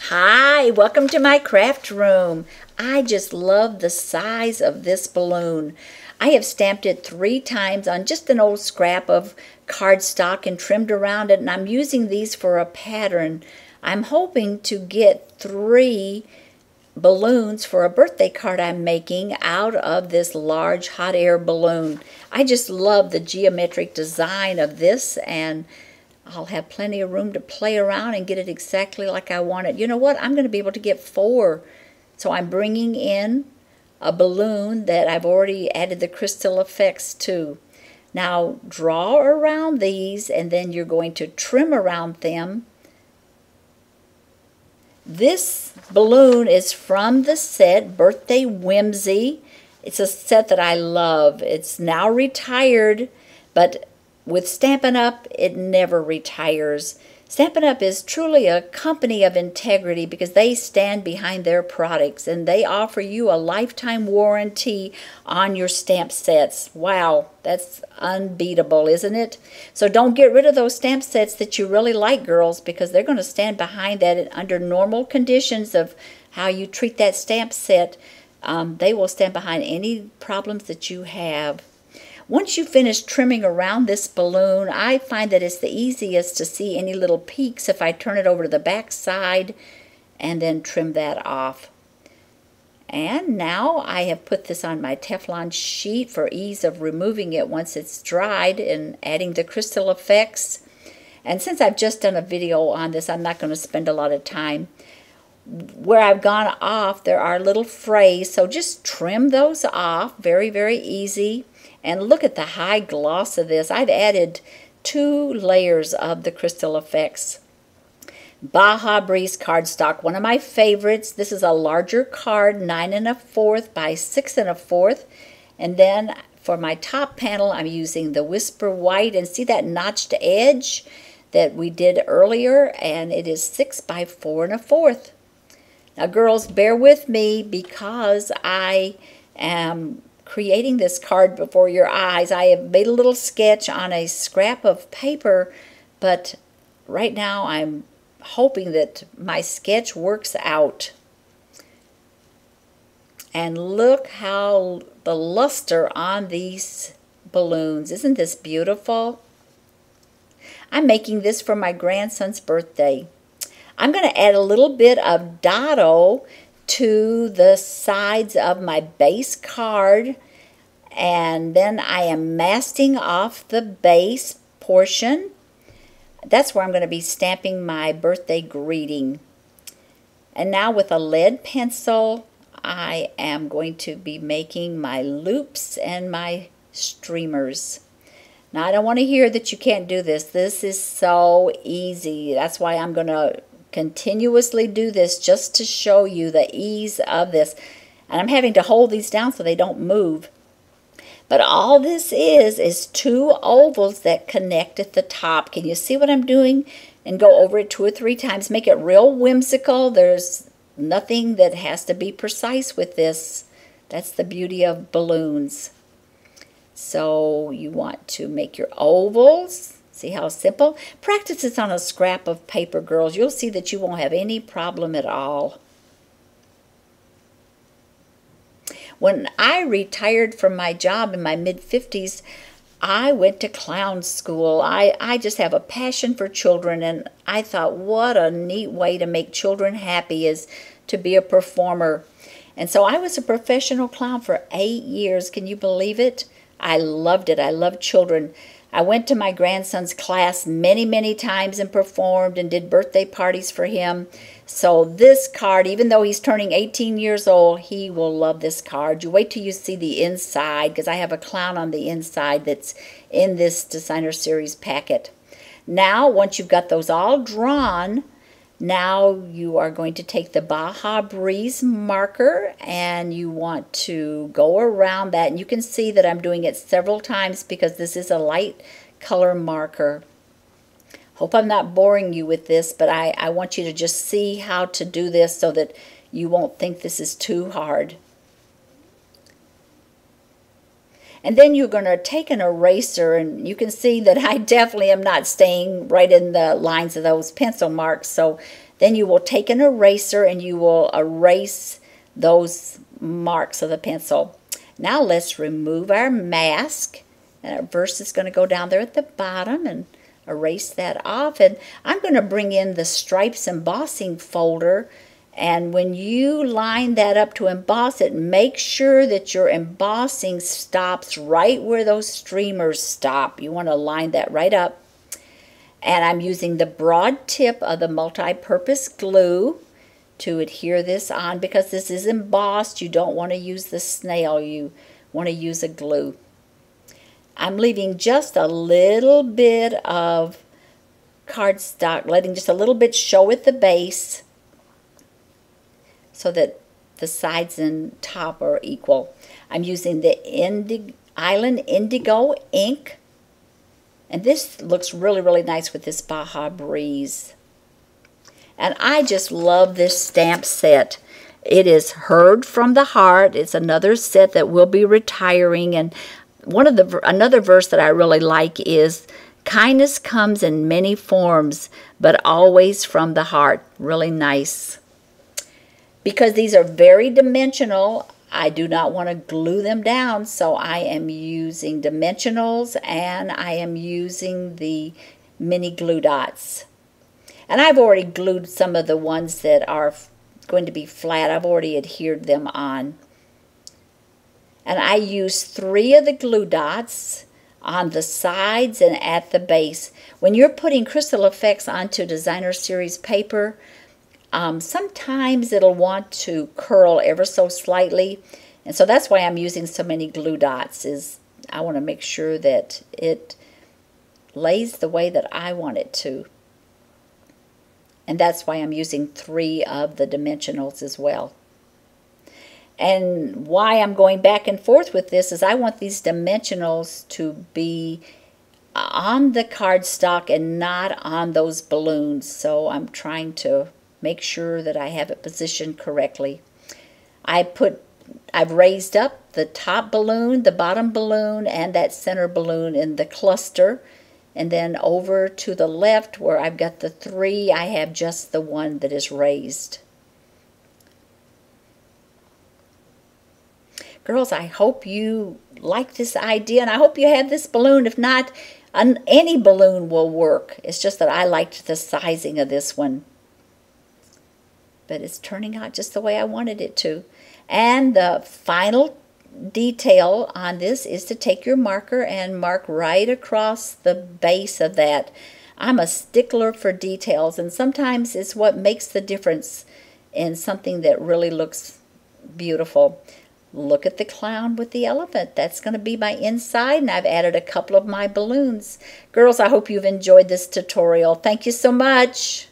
Hi, welcome to my craft room. I just love the size of this balloon. I have stamped it 3 times on just an old scrap of cardstock and trimmed around it, and I'm using these for a pattern. I'm hoping to get 3 balloons for a birthday card I'm making out of this large hot air balloon. I just love the geometric design of this, and I'll have plenty of room to play around and get it exactly like I want it. You know what? I'm going to be able to get 4. So I'm bringing in a balloon that I've already added the crystal effects to. Now draw around these, and then you're going to trim around them. This balloon is from the set Birthday Whimsy. It's a set that I love. It's now retired, but with Stampin' Up, it never retires. Stampin' Up is truly a company of integrity because they stand behind their products and they offer you a lifetime warranty on your stamp sets. Wow, that's unbeatable, isn't it? So don't get rid of those stamp sets that you really like, girls, because they're going to stand behind that under normal conditions of how you treat that stamp set. They will stand behind any problems that you have. Once you finish trimming around this balloon, I find that it's the easiest to see any little peaks if I turn it over to the back side and then trim that off. And now I have put this on my Teflon sheet for ease of removing it once it's dried and adding the crystal effects. And since I've just done a video on this, I'm not going to spend a lot of time. Where I've gone off, there are little frays, so just trim those off. Very, very easy. And look at the high gloss of this. I've added 2 layers of the crystal effects. Baja Breeze cardstock, one of my favorites. This is a larger card, 9 1/4 by 6 1/4. And then for my top panel, I'm using the Whisper White. And see that notched edge that we did earlier? And it is 6 by 4 1/4. Now, girls, bear with me because I am creating this card before your eyes. I have made a little sketch on a scrap of paper, but right now I'm hoping that my sketch works out. And look how the luster on these balloons. Isn't this beautiful? I'm making this for my grandson's birthday. I'm going to add a little bit of dado to the sides of my base card, and then I am masking off the base portion. That's where I'm going to be stamping my birthday greeting. And now with a lead pencil, I am going to be making my loops and my streamers. Now, I don't want to hear that you can't do this. This is so easy. That's why I'm going to continuously do this, just to show you the ease of this. And I'm having to hold these down so they don't move. But all this is 2 ovals that connect at the top. Can you see what I'm doing? And go over it 2 or 3 times. Make it real whimsical. There's nothing that has to be precise with this. That's the beauty of balloons. So you want to make your ovals. See how simple? Practice this on a scrap of paper, girls. You'll see that you won't have any problem at all. When I retired from my job in my mid-50s, I went to clown school. I just have a passion for children, and I thought what a neat way to make children happy is to be a performer. And so I was a professional clown for 8 years. Can you believe it? I loved it. I loved children. I went to my grandson's class many, many times and performed and did birthday parties for him. So this card, even though he's turning 18 years old, he will love this card. You wait till you see the inside, because I have a clown on the inside that's in this designer series packet. Now, once you've got those all drawn, now you are going to take the Baja Breeze marker and you want to go around that. And you can see that I'm doing it several times because this is a light color marker. Hope I'm not boring you with this, but I want you to just see how to do this so that you won't think this is too hard. And then you're going to take an eraser, and you can see that I definitely am not staying right in the lines of those pencil marks. So Then you will take an eraser and you will erase those marks of the pencil. Now let's remove our mask. And our verse is going to go down there at the bottom and erase that off. And I'm going to bring in the Stripes Embossing folder. And when you line that up to emboss it, make sure that your embossing stops right where those streamers stop. You want to line that right up. And I'm using the broad tip of the multi-purpose glue to adhere this on, because this is embossed. You don't want to use the snail. You want to use a glue. I'm leaving just a little bit of cardstock, letting just a little bit show at the base so that the sides and top are equal. I'm using the Island Indigo Ink. And this looks really, really nice with this Baja Breeze. And I just love this stamp set. It is Heard from the Heart. It's another set that will be retiring. And another verse that I really like is, kindness comes in many forms, but always from the heart. Really nice. Because these are very dimensional, I do not want to glue them down, so I am using dimensionals and I am using the mini glue dots. And I've already glued some of the ones that are going to be flat. I've already adhered them on. And I use 3 of the glue dots on the sides and at the base. When you're putting crystal effects onto designer series paper, sometimes it'll want to curl ever so slightly, and so that's why I'm using so many glue dots. Is I want to make sure that it lays the way that I want it to, and that's why I'm using 3 of the dimensionals as well. And why I'm going back and forth with this is I want these dimensionals to be on the cardstock and not on those balloons, so I'm trying to make sure that I have it positioned correctly. I've raised up the top balloon, the bottom balloon, and that center balloon in the cluster. And then over to the left where I've got the 3, I have just the one that is raised. Girls, I hope you like this idea, and I hope you have this balloon. If not, any balloon will work. It's just that I liked the sizing of this one. But it's turning out just the way I wanted it to. And the final detail on this is to take your marker and mark right across the base of that. I'm a stickler for details, and sometimes it's what makes the difference in something that really looks beautiful. Look at the clown with the elephant. That's going to be my inside, and I've added a couple of my balloons. Girls, I hope you've enjoyed this tutorial. Thank you so much.